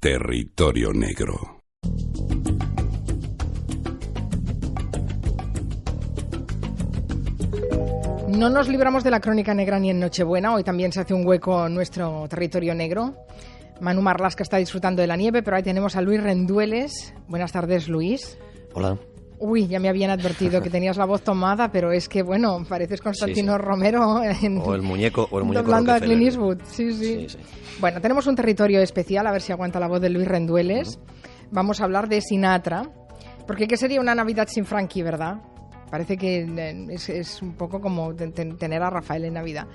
Territorio Negro. No nos libramos de la crónica negra ni en Nochebuena. Hoy también se hace un hueco en nuestro territorio negro. Manu Marlasca está disfrutando de la nieve, pero ahí tenemos a Luis Rendueles. Buenas tardes, Luis. Hola. Uy, ya me habían advertido que tenías la voz tomada, pero es que, bueno, pareces Constantino Romero o el muñeco doblando a Clint Eastwood. Sí. Bueno, tenemos un territorio especial, a ver si aguanta la voz de Luis Rendueles. Vamos a hablar de Sinatra, porque ¿qué sería una Navidad sin Frankie, verdad? Parece que es un poco como tener a Rafael en Navidad.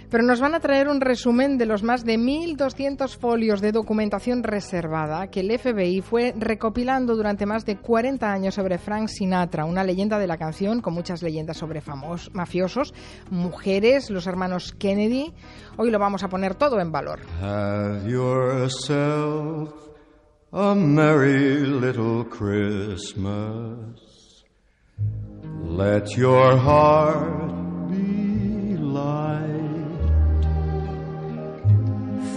Pero nos van a traer un resumen de los más de 1.200 folios de documentación reservada que el FBI fue recopilando durante más de 40 años sobre Frank Sinatra, una leyenda de la canción con muchas leyendas sobre mafiosos, mujeres, los hermanos Kennedy. Hoy lo vamos a poner todo en valor. Have yourself a merry little Christmas. Let your heart be light.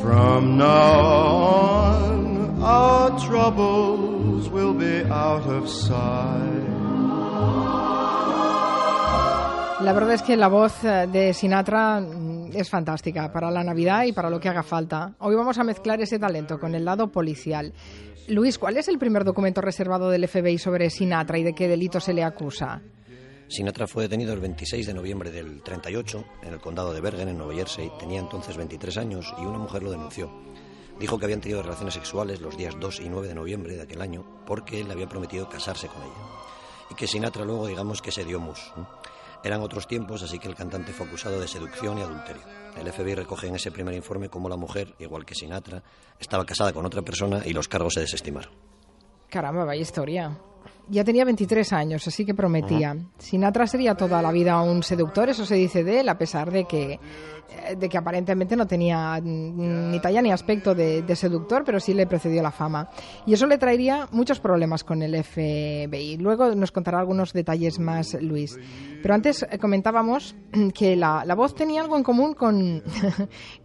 From now on, our troubles will be out of sight. La verdad es que la voz de Sinatra es fantástica para la Navidad y para lo que haga falta. Hoy vamos a mezclar ese talento con el lado policial. Luis, ¿cuál es el primer documento reservado del FBI sobre Sinatra y de qué delito se le acusa? Sinatra fue detenido el 26 de noviembre del 38 en el condado de Bergen, en Nueva Jersey. Tenía entonces 23 años y una mujer lo denunció. Dijo que habían tenido relaciones sexuales los días 2 y 9 de noviembre de aquel año porque él le había prometido casarse con ella. Y que Sinatra luego, digamos, que se dio mus. Eran otros tiempos, así que el cantante fue acusado de seducción y adulterio. El FBI recoge en ese primer informe cómo la mujer, igual que Sinatra, estaba casada con otra persona y los cargos se desestimaron. Caramba, vaya historia. Ya tenía 23 años, así que prometía. Sinatra sería toda la vida un seductor, eso se dice de él, a pesar de que aparentemente no tenía ni talla ni aspecto de seductor, pero sí le precedió la fama. Y eso le traería muchos problemas con el FBI. Luego nos contará algunos detalles más, Luis. Pero antes comentábamos que la voz tenía algo en común con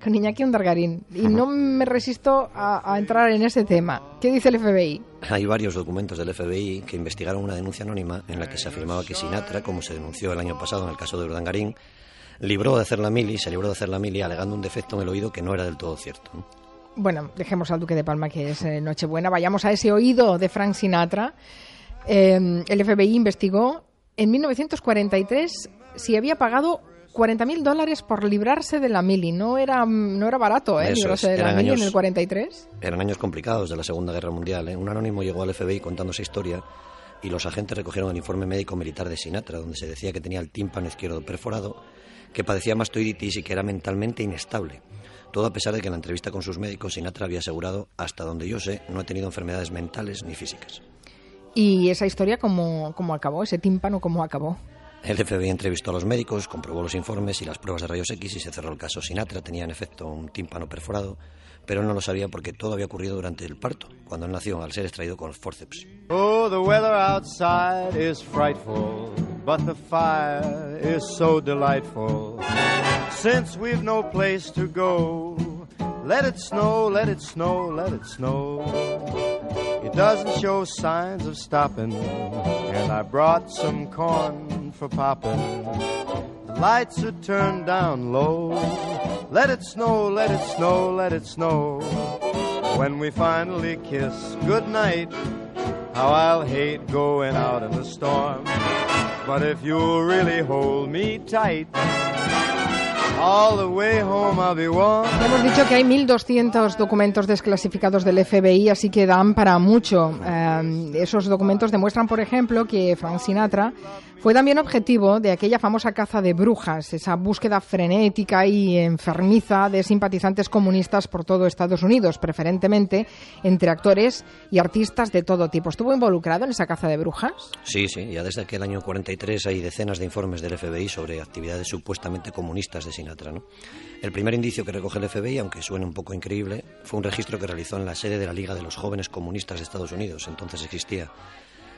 Iñaki Undargarín. Y no me resisto a entrar en ese tema. ¿Qué dice el FBI? Hay varios documentos del FBI que investigaron una denuncia anónima en la que se afirmaba que Sinatra, como se denunció el año pasado en el caso de Urdangarín, se libró de hacer la mili alegando un defecto en el oído que no era del todo cierto. Bueno, dejemos al Duque de Palma, que es Nochebuena. Vayamos a ese oído de Frank Sinatra. El FBI investigó en 1943 si había pagado $40,000 por librarse de la mili. No era barato, librarse de la mili en el 43. Eran años complicados de la Segunda Guerra Mundial. Un anónimo llegó al FBI contando esa historia y los agentes recogieron el informe médico militar de Sinatra, donde se decía que tenía el tímpano izquierdo perforado, que padecía mastoiditis y que era mentalmente inestable. Todo a pesar de que en la entrevista con sus médicos Sinatra había asegurado, hasta donde yo sé, no he tenido enfermedades mentales ni físicas. ¿Y esa historia cómo acabó? ¿Ese tímpano cómo acabó? El FBI entrevistó a los médicos, comprobó los informes y las pruebas de rayos X y se cerró el caso. Sinatra tenía en efecto un tímpano perforado, pero él no lo sabía porque todo había ocurrido durante el parto, cuando él nació, al ser extraído con forceps. Oh, the weather outside is frightful, but the fire is so delightful. Since we've no place to go, let it snow, let it snow, let it snow. It doesn't show signs of stopping, and I brought some corn for popping. The lights are turned down low. Let it snow, let it snow, let it snow. When we finally kiss goodnight, how I'll hate going out in the storm. But if you'll really hold me tight, all the way home I'll be warm. Hemos dicho que hay 1.200 documentos desclasificados del FBI, así que dan para mucho. Esos documentos demuestran, por ejemplo, que Frank Sinatra fue también objetivo de aquella famosa caza de brujas, esa búsqueda frenética y enfermiza de simpatizantes comunistas por todo Estados Unidos, preferentemente entre actores y artistas de todo tipo. ¿Estuvo involucrado en esa caza de brujas? Sí, ya desde aquel año 43 hay decenas de informes del FBI sobre actividades supuestamente comunistas de Sinatra, ¿no? El primer indicio que recoge el FBI, aunque suene un poco increíble, fue un registro que realizó en la sede de la Liga de los Jóvenes Comunistas de Estados Unidos, entonces existía.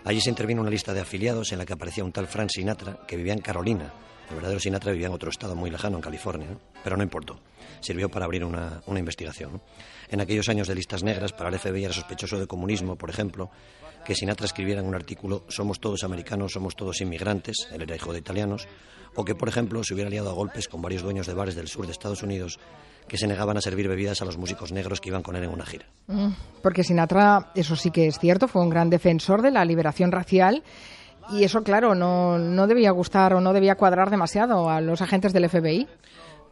Allí se intervino una lista de afiliados en la que aparecía un tal Frank Sinatra, que vivía en Carolina, El verdadero Sinatra vivía en otro estado muy lejano, en California, ¿no? Pero no importó. Sirvió para abrir una investigación, ¿no? En aquellos años de listas negras, para el FBI era sospechoso de comunismo, por ejemplo, que Sinatra escribiera en un artículo «Somos todos americanos, somos todos inmigrantes», él era hijo de italianos, o que, por ejemplo, se hubiera liado a golpes con varios dueños de bares del sur de Estados Unidos que se negaban a servir bebidas a los músicos negros que iban con él en una gira. Porque Sinatra, eso sí que es cierto, fue un gran defensor de la liberación racial. Y eso, claro, no debía gustar o no debía cuadrar demasiado a los agentes del FBI.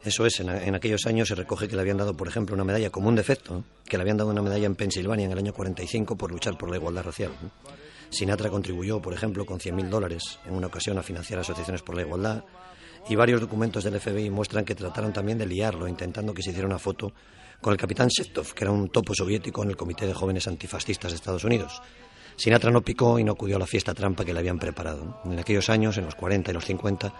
Eso es, en aquellos años se recoge que le habían dado, por ejemplo, una medalla como un defecto, ¿no? Que le habían dado una medalla en Pensilvania en el año 45 por luchar por la igualdad racial, ¿no? Sinatra contribuyó, por ejemplo, con $100,000 en una ocasión a financiar asociaciones por la igualdad, y varios documentos del FBI muestran que trataron también de liarlo, intentando que se hiciera una foto con el capitán Shestov, que era un topo soviético en el Comité de Jóvenes Antifascistas de Estados Unidos. Sinatra no picó y no acudió a la fiesta trampa que le habían preparado. En aquellos años, en los 40 y los 50,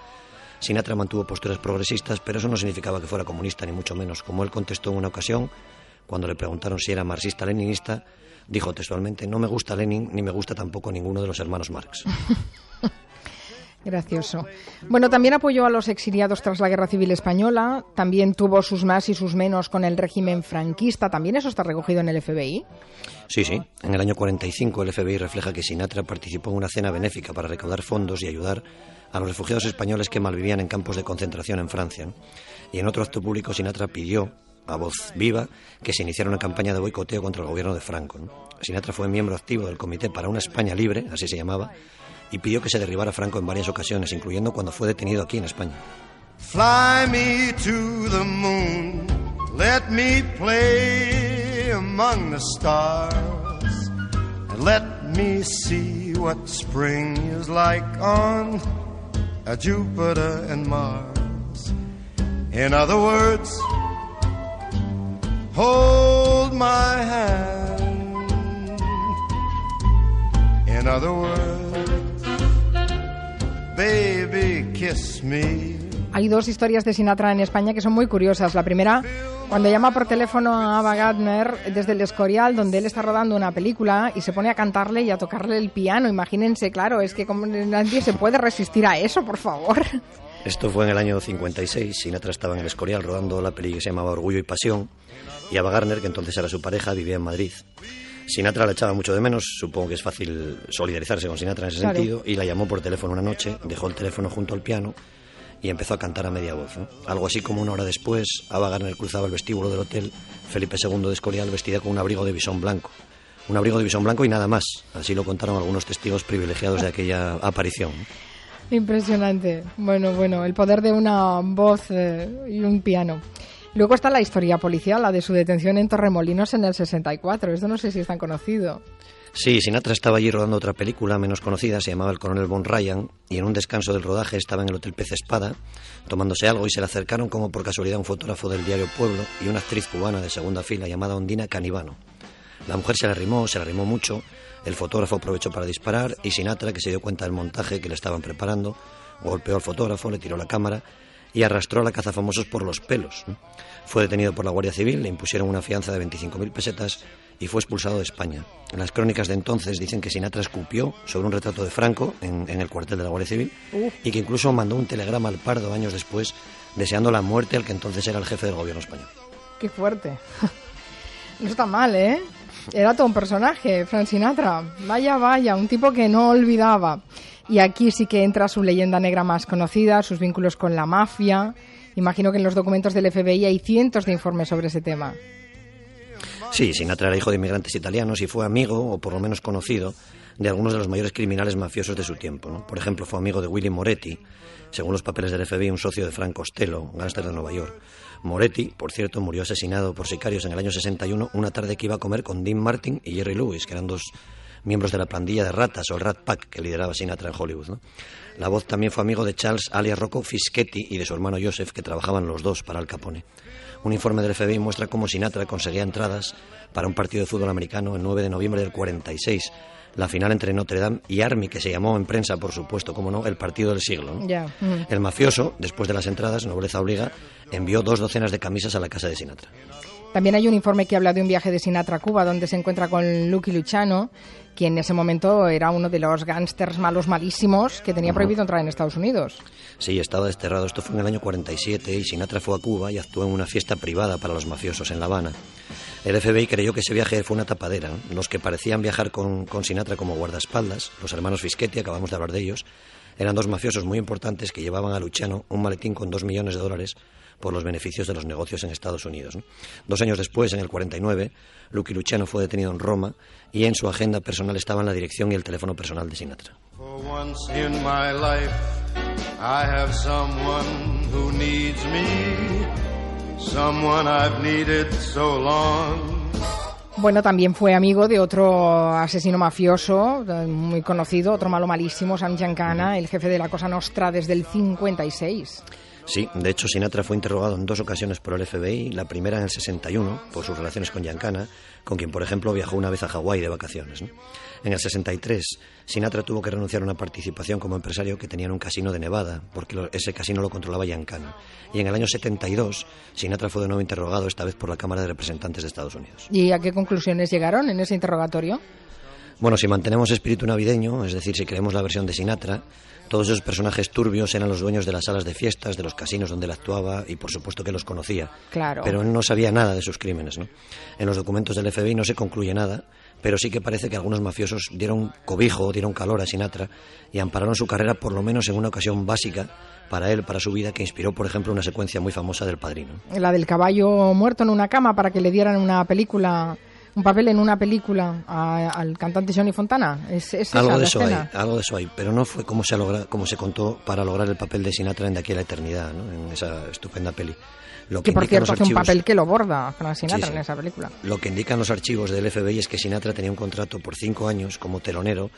Sinatra mantuvo posturas progresistas, pero eso no significaba que fuera comunista, ni mucho menos. Como él contestó en una ocasión, cuando le preguntaron si era marxista-leninista, dijo textualmente: «No me gusta Lenin, ni me gusta tampoco ninguno de los hermanos Marx». Gracioso. Bueno, también apoyó a los exiliados tras la Guerra Civil Española, también tuvo sus más y sus menos con el régimen franquista, ¿también eso está recogido en el FBI? Sí. En el año 45 el FBI refleja que Sinatra participó en una cena benéfica para recaudar fondos y ayudar a los refugiados españoles que malvivían en campos de concentración en Francia, ¿no? Y en otro acto público Sinatra pidió, a voz viva, que se iniciara una campaña de boicoteo contra el gobierno de Franco, ¿no? Sinatra fue miembro activo del Comité para una España Libre, así se llamaba, y pidió que se derribara a Franco en varias ocasiones, incluyendo cuando fue detenido aquí en España. Fly me to the moon, let me play among the stars, and let me see what spring is like on Jupiter and Mars. In other words, hold my hand. In other words, baby, kiss me. Hay dos historias de Sinatra en España que son muy curiosas. La primera, cuando llama por teléfono a Ava Gardner desde el Escorial, donde él está rodando una película, y se pone a cantarle y a tocarle el piano. Imagínense, claro, es que como nadie se puede resistir a eso, por favor. Esto fue en el año 56. Sinatra estaba en el Escorial rodando la peli que se llamaba Orgullo y Pasión, y Ava Gardner, que entonces era su pareja, vivía en Madrid. Sinatra la echaba mucho de menos, supongo que es fácil solidarizarse con Sinatra en ese sentido, y la llamó por teléfono una noche, dejó el teléfono junto al piano y empezó a cantar a media voz, ¿no? Algo así como una hora después, Ava Gardner cruzaba el vestíbulo del hotel Felipe II de Escorial vestida con un abrigo de bisón blanco. Un abrigo de bisón blanco y nada más. Así lo contaron algunos testigos privilegiados de aquella aparición. Impresionante. Bueno, el poder de una voz y un piano. Luego está la historia policial, la de su detención en Torremolinos en el 64. Esto no sé si es tan conocido. Sí, Sinatra estaba allí rodando otra película menos conocida, se llamaba El coronel Von Ryan, y en un descanso del rodaje estaba en el Hotel Pez Espada tomándose algo y se le acercaron como por casualidad un fotógrafo del diario Pueblo y una actriz cubana de segunda fila llamada Ondina Canivano. La mujer se le arrimó mucho, el fotógrafo aprovechó para disparar y Sinatra, que se dio cuenta del montaje que le estaban preparando, golpeó al fotógrafo, le tiró la cámara y arrastró a la cazafamosos por los pelos. Fue detenido por la Guardia Civil, le impusieron una fianza de 25.000 pesetas y fue expulsado de España. En las crónicas de entonces dicen que Sinatra escupió sobre un retrato de Franco en el cuartel de la Guardia Civil y que incluso mandó un telegrama al Pardo años después deseando la muerte al que entonces era el jefe del gobierno español. ¡Qué fuerte! No está mal, ¿eh? Era todo un personaje, Frank Sinatra. Vaya, un tipo que no olvidaba. Y aquí sí que entra su leyenda negra más conocida, sus vínculos con la mafia. Imagino que en los documentos del FBI hay cientos de informes sobre ese tema. Sí, Sinatra era hijo de inmigrantes italianos y fue amigo, o por lo menos conocido, de algunos de los mayores criminales mafiosos de su tiempo, ¿no? Por ejemplo, fue amigo de Willy Moretti, según los papeles del FBI, un socio de Frank Costello, un gángster de Nueva York. Moretti, por cierto, murió asesinado por sicarios en el año 61, una tarde que iba a comer con Dean Martin y Jerry Lewis, que eran dos miembros de la pandilla de ratas o el Rat Pack que lideraba Sinatra en Hollywood, ¿no? La voz también fue amigo de Charles alias Rocco Fischetti y de su hermano Joseph, que trabajaban los dos para Al Capone. Un informe del FBI muestra cómo Sinatra conseguía entradas para un partido de fútbol americano el 9 de noviembre del 46, la final entre Notre Dame y Army, que se llamó en prensa, por supuesto, como no, el partido del siglo, ¿no? Yeah. El mafioso, después de las entradas, nobleza obliga, envió 2 docenas de camisas a la casa de Sinatra. También hay un informe que habla de un viaje de Sinatra a Cuba, donde se encuentra con Lucky Luciano, quien en ese momento era uno de los gángsters malos malísimos que tenía prohibido entrar en Estados Unidos. Sí, estaba desterrado. Esto fue en el año 47 y Sinatra fue a Cuba y actuó en una fiesta privada para los mafiosos en La Habana. El FBI creyó que ese viaje fue una tapadera. Los que parecían viajar con Sinatra como guardaespaldas, los hermanos Fischetti, acabamos de hablar de ellos, eran dos mafiosos muy importantes que llevaban a Luciano un maletín con $2 millones por los beneficios de los negocios en Estados Unidos. 2 años después, en el 49, Lucky Luciano fue detenido en Roma y en su agenda personal estaban la dirección y el teléfono personal de Sinatra. For once in my life, I have someone who needs me, someone I've needed so long. Bueno, también fue amigo de otro asesino mafioso muy conocido, otro malo malísimo, Sam Giancana, el jefe de la Cosa Nostra desde el 56. Sí, de hecho Sinatra fue interrogado en 2 ocasiones por el FBI, la primera en el 61 por sus relaciones con Giancana, con quien por ejemplo viajó una vez a Hawái de vacaciones, ¿no? En el 63 Sinatra tuvo que renunciar a una participación como empresario que tenía en un casino de Nevada, porque ese casino lo controlaba Giancana. Y en el año 72 Sinatra fue de nuevo interrogado, esta vez por la Cámara de Representantes de Estados Unidos. ¿Y a qué conclusiones llegaron en ese interrogatorio? Bueno, si mantenemos espíritu navideño, es decir, si creemos la versión de Sinatra, todos esos personajes turbios eran los dueños de las salas de fiestas, de los casinos donde él actuaba y por supuesto que los conocía. Claro. Pero él no sabía nada de sus crímenes, ¿no? En los documentos del FBI no se concluye nada, pero sí que parece que algunos mafiosos dieron cobijo, dieron calor a Sinatra y ampararon su carrera por lo menos en una ocasión básica para él, para su vida, que inspiró, por ejemplo, una secuencia muy famosa del Padrino. La del caballo muerto en una cama para que le dieran una película... un papel en una película al cantante Johnny Fontana. ¿Es esa algo de la eso escena? Algo de eso hay, pero no fue como se contó para lograr el papel de Sinatra en De aquí a la eternidad, ¿no? En esa estupenda peli. Lo que por cierto hace un archivos, papel que lo borda Frank Sinatra sí. en esa película. Lo que indican los archivos del FBI es que Sinatra tenía un contrato por 5 años como telonero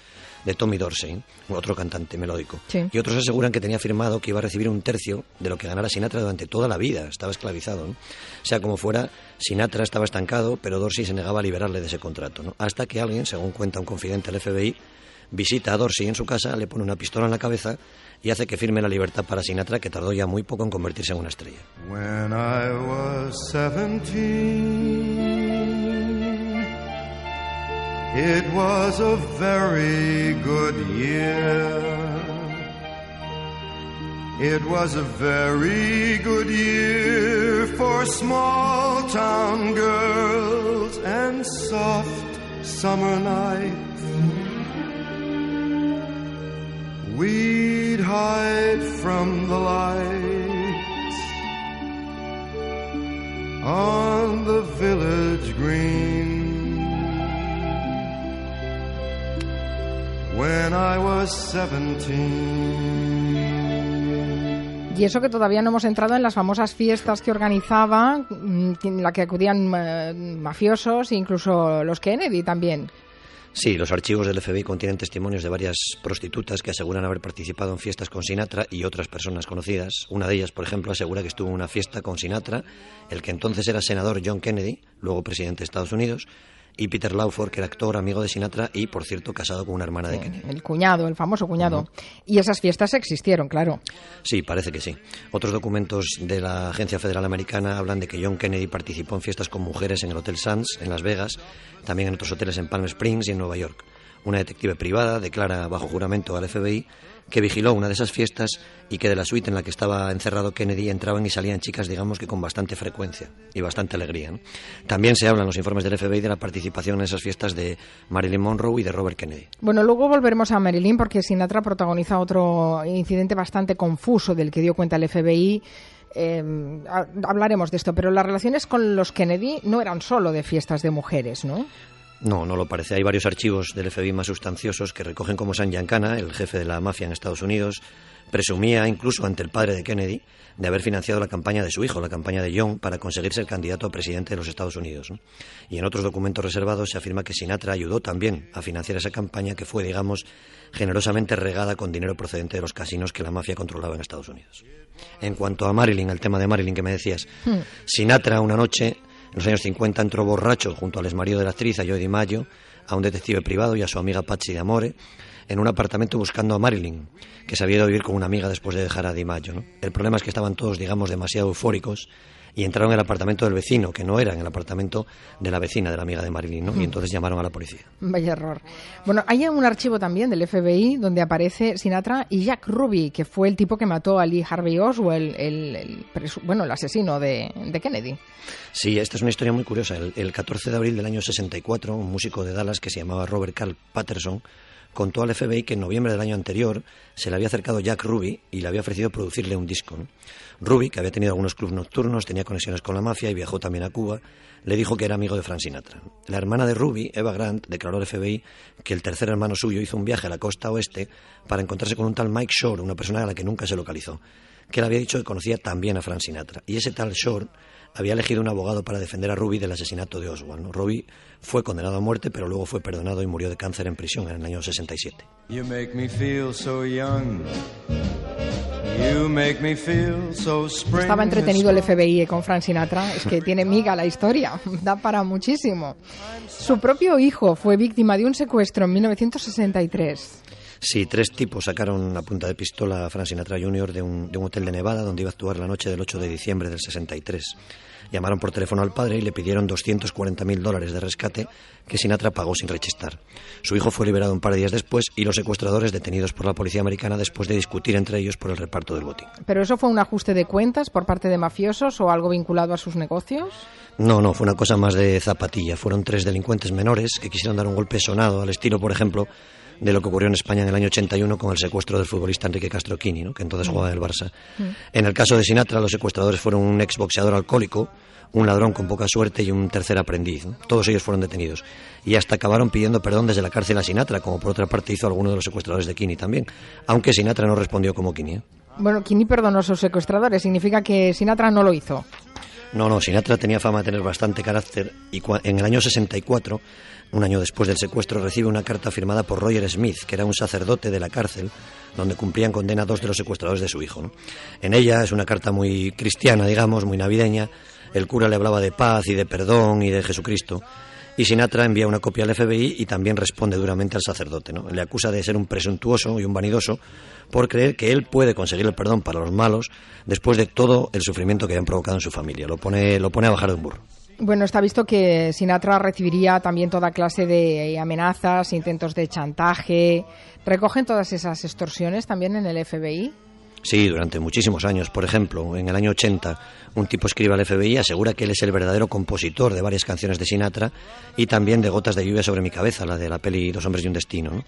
de Tommy Dorsey, otro cantante melódico. Sí. Y otros aseguran que tenía firmado que iba a recibir 1/3 de lo que ganara Sinatra durante toda la vida. Estaba esclavizado, ¿no? O sea, como fuera, Sinatra estaba estancado, pero Dorsey se negaba a liberarle de ese contrato, ¿no? Hasta que alguien, según cuenta un confidente del FBI, visita a Dorsey en su casa, le pone una pistola en la cabeza y hace que firme la libertad para Sinatra, que tardó ya muy poco en convertirse en una estrella. When I was 17, it was a very good year. It was a very good year for small town girls and soft summer nights. We'd hide from the lights on the village green. When I was 17. Y eso que todavía no hemos entrado en las famosas fiestas que organizaba, en la que acudían mafiosos e incluso los Kennedy también. Sí, los archivos del FBI contienen testimonios de varias prostitutas que aseguran haber participado en fiestas con Sinatra y otras personas conocidas. Una de ellas, por ejemplo, asegura que estuvo en una fiesta con Sinatra, el que entonces era senador John Kennedy, luego presidente de Estados Unidos, y Peter Lawford, que era actor, amigo de Sinatra y, por cierto, casado con una hermana de Kennedy. El cuñado, el famoso cuñado. Y esas fiestas existieron, claro. Sí, parece que sí. Otros documentos de la Agencia Federal Americana hablan de que John Kennedy participó en fiestas con mujeres en el Hotel Sands, en Las Vegas, también en otros hoteles en Palm Springs y en Nueva York. Una detective privada declara bajo juramento al FBI que vigiló una de esas fiestas y que de la suite en la que estaba encerrado Kennedy entraban y salían chicas, digamos que con bastante frecuencia y bastante alegría, ¿no? También se habla en los informes del FBI de la participación en esas fiestas de Marilyn Monroe y de Robert Kennedy. Bueno, luego volveremos a Marilyn porque Sinatra protagoniza otro incidente bastante confuso del que dio cuenta el FBI. Hablaremos de esto, pero las relaciones con los Kennedy no eran solo de fiestas de mujeres, ¿no? No, no lo parece. Hay varios archivos del FBI más sustanciosos que recogen cómo Sam Giancana, el jefe de la mafia en Estados Unidos, presumía incluso ante el padre de Kennedy de haber financiado la campaña de su hijo, la campaña de John, para conseguir ser candidato a presidente de los Estados Unidos, ¿no? Y en otros documentos reservados se afirma que Sinatra ayudó también a financiar esa campaña que fue, digamos, generosamente regada con dinero procedente de los casinos que la mafia controlaba en Estados Unidos. En cuanto a Marilyn, el tema de Marilyn que me decías, Sinatra una noche en los años 50 entró borracho junto al exmarido de la actriz, a Joe DiMaggio, a un detective privado y a su amiga Patsy D'Amore, en un apartamento buscando a Marilyn, que se había ido a vivir con una amiga después de dejar a DiMaggio, ¿no? El problema es que estaban todos, digamos, demasiado eufóricos y entraron en el apartamento del vecino, que no era en el apartamento de la vecina, de la amiga de Marilyn, ¿no? Y entonces llamaron a la policía. Vaya error. Bueno, hay un archivo también del FBI donde aparece Sinatra y Jack Ruby, que fue el tipo que mató a Lee Harvey Oswald, el asesino de Kennedy. Sí, esta es una historia muy curiosa. El 14 de abril del año 64, un músico de Dallas que se llamaba Robert Carl Patterson contó al FBI que en noviembre del año anterior se le había acercado Jack Ruby y le había ofrecido producirle un disco, ¿no? Ruby, que había tenido algunos clubs nocturnos, tenía conexiones con la mafia y viajó también a Cuba, le dijo que era amigo de Frank Sinatra. La hermana de Ruby, Eva Grant, declaró al FBI que el tercer hermano suyo hizo un viaje a la costa oeste para encontrarse con un tal Mike Shore, una persona a la que nunca se localizó, que le había dicho que conocía también a Frank Sinatra. Y ese tal Shore había elegido un abogado para defender a Ruby del asesinato de Oswald, ¿no? Ruby fue condenado a muerte, pero luego fue perdonado y murió de cáncer en prisión en el año 67. You make me feel so young. You make me feel so spring. Estaba entretenido el FBI con Frank Sinatra, es que tiene miga la historia, da para muchísimo. Su propio hijo fue víctima de un secuestro en 1963. Sí, 3 tipos sacaron a punta de pistola a Frank Sinatra Jr. de un hotel de Nevada donde iba a actuar la noche del 8 de diciembre del 63. Llamaron por teléfono al padre y le pidieron $240,000 de rescate que Sinatra pagó sin rechistar. Su hijo fue liberado un par de días después y los secuestradores detenidos por la policía americana después de discutir entre ellos por el reparto del botín. ¿Pero eso fue un ajuste de cuentas por parte de mafiosos o algo vinculado a sus negocios? No, fue una cosa más de zapatilla. Fueron 3 delincuentes menores que quisieron dar un golpe sonado al estilo, por ejemplo, de lo que ocurrió en España en el año 81 con el secuestro del futbolista Enrique Castroquini, ¿no? Que entonces jugaba en el Barça. En el caso de Sinatra, los secuestradores fueron un exboxeador alcohólico, un ladrón con poca suerte y un tercer aprendiz, ¿no? Todos ellos fueron detenidos. Y hasta acabaron pidiendo perdón desde la cárcel a Sinatra, como por otra parte hizo alguno de los secuestradores de Kini también, aunque Sinatra no respondió como Kini, ¿eh? Bueno, Kini perdonó a sus secuestradores, ¿significa que Sinatra no lo hizo? No, Sinatra tenía fama de tener bastante carácter y en el año 64, un año después del secuestro, recibe una carta firmada por Roger Smith, que era un sacerdote de la cárcel, donde cumplían condena 2 de los secuestradores de su hijo, ¿no? En ella es una carta muy cristiana, digamos, muy navideña. El cura le hablaba de paz y de perdón y de Jesucristo. Y Sinatra envía una copia al FBI y también responde duramente al sacerdote, ¿no? Le acusa de ser un presuntuoso y un vanidoso por creer que él puede conseguir el perdón para los malos después de todo el sufrimiento que habían provocado en su familia. Lo pone a bajar de un burro. Bueno, está visto que Sinatra recibiría también toda clase de amenazas, intentos de chantaje. ¿Recogen todas esas extorsiones también en el FBI? Sí, durante muchísimos años. Por ejemplo, en el año 80, un tipo escribe al FBI y asegura que él es el verdadero compositor de varias canciones de Sinatra y también de Gotas de lluvia sobre mi cabeza, la de la peli Dos hombres y un destino, ¿no?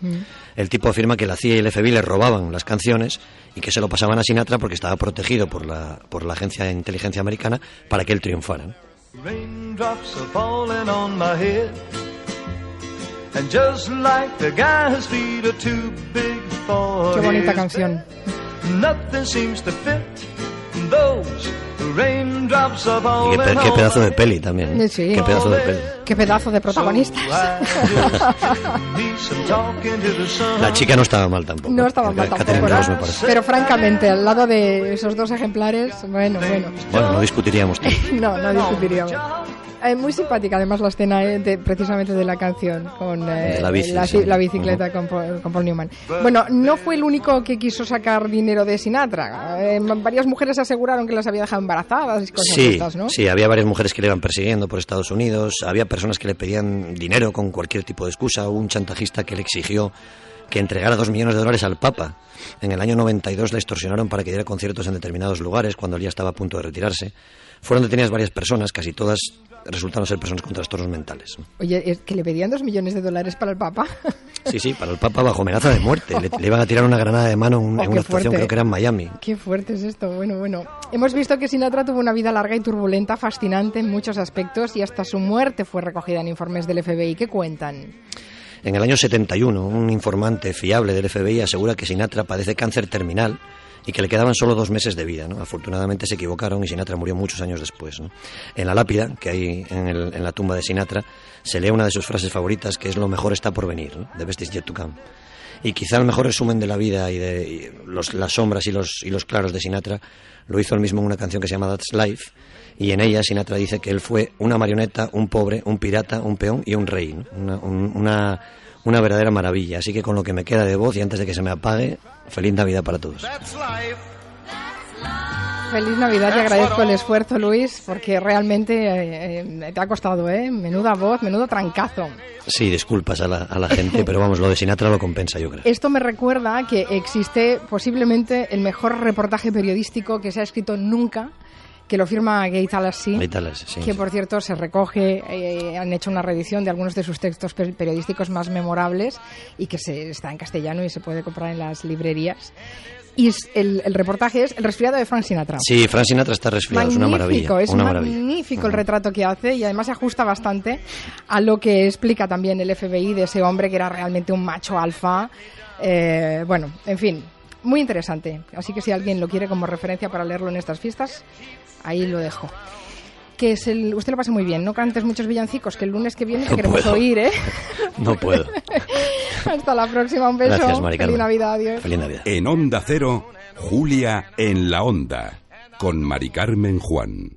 El tipo afirma que la CIA y el FBI le robaban las canciones y que se lo pasaban a Sinatra porque estaba protegido por la agencia de inteligencia americana para que él triunfara, ¿no? Raindrops are falling on my head, and just like the guy's feet are too big for Qué bonita his canción. nothing seems to fit those raindrops are falling Y qué pedazo de peli también, ¿eh? Sí. Qué pedazo de peli. Qué pedazo de protagonistas. La chica no estaba mal tampoco. No estaba mal Catherine tampoco, Ross, ¿no? me parece. Pero francamente, al lado de esos 2 ejemplares, bueno. Bueno, no discutiríamos tanto. No discutiríamos. Muy simpática además la escena precisamente de la canción con la bici, la bicicleta con Paul Newman. Bueno, no fue el único que quiso sacar dinero de Sinatra. Varias mujeres aseguraron que las había dejado embarazadas y cosas de estas, ¿no? Sí, había varias mujeres que le iban persiguiendo por Estados Unidos, había personas que le pedían dinero con cualquier tipo de excusa. Hubo un chantajista que le exigió que entregara $2 millones al Papa. En el año 92 le extorsionaron para que diera conciertos en determinados lugares cuando él ya estaba a punto de retirarse. Fueron detenidas varias personas, casi todas resultaron ser personas con trastornos mentales. Oye, ¿es que le pedían $2 millones para el Papa? Sí, para el Papa bajo amenaza de muerte. Le iban a tirar una granada de mano en una actuación, creo que era en Miami. Qué fuerte es esto. Bueno. Hemos visto que Sinatra tuvo una vida larga y turbulenta, fascinante en muchos aspectos y hasta su muerte fue recogida en informes del FBI. ¿Qué cuentan? En el año 71, un informante fiable del FBI asegura que Sinatra padece cáncer terminal y que le quedaban solo 2 meses de vida, ¿no? Afortunadamente se equivocaron y Sinatra murió muchos años después, ¿no? En la lápida que hay en la tumba de Sinatra se lee una de sus frases favoritas, que es: lo mejor está por venir, ¿no? The best is yet to come. Y quizá el mejor resumen de la vida y de las sombras y los claros de Sinatra lo hizo él mismo en una canción que se llama That's Life, y en ella Sinatra dice que él fue una marioneta, un pobre, un pirata, un peón y un rey, ¿no? Una verdadera maravilla. Así que con lo que me queda de voz y antes de que se me apague, feliz Navidad para todos. That's life. That's life. Feliz Navidad, te agradezco el esfuerzo, Luis, porque realmente te ha costado, menuda voz, menudo trancazo. Sí, disculpas a la gente, pero vamos, lo de Sinatra lo compensa, yo creo. Esto me recuerda que existe posiblemente el mejor reportaje periodístico que se ha escrito nunca, que lo firma Gay Talassi, sí, que por cierto se recoge, han hecho una reedición de algunos de sus textos periodísticos más memorables y que está en castellano y se puede comprar en las librerías. Y el reportaje es El resfriado de Frank Sinatra. Sí, Frank Sinatra está resfriado, es una maravilla. Es magnífico el retrato que hace y además se ajusta bastante a lo que explica también el FBI de ese hombre que era realmente un macho alfa. Bueno, en fin, muy interesante. Así que si alguien lo quiere como referencia para leerlo en estas fiestas, ahí lo dejo. Que usted lo pase muy bien, no cantes muchos villancicos, que el lunes que viene te queremos oír, ¿eh? No puedo. Hasta la próxima, un beso. Gracias, Mari Carmen. Feliz Navidad, adiós. Feliz Navidad. En Onda Cero, Julia en la Onda, con Mari Carmen Juan.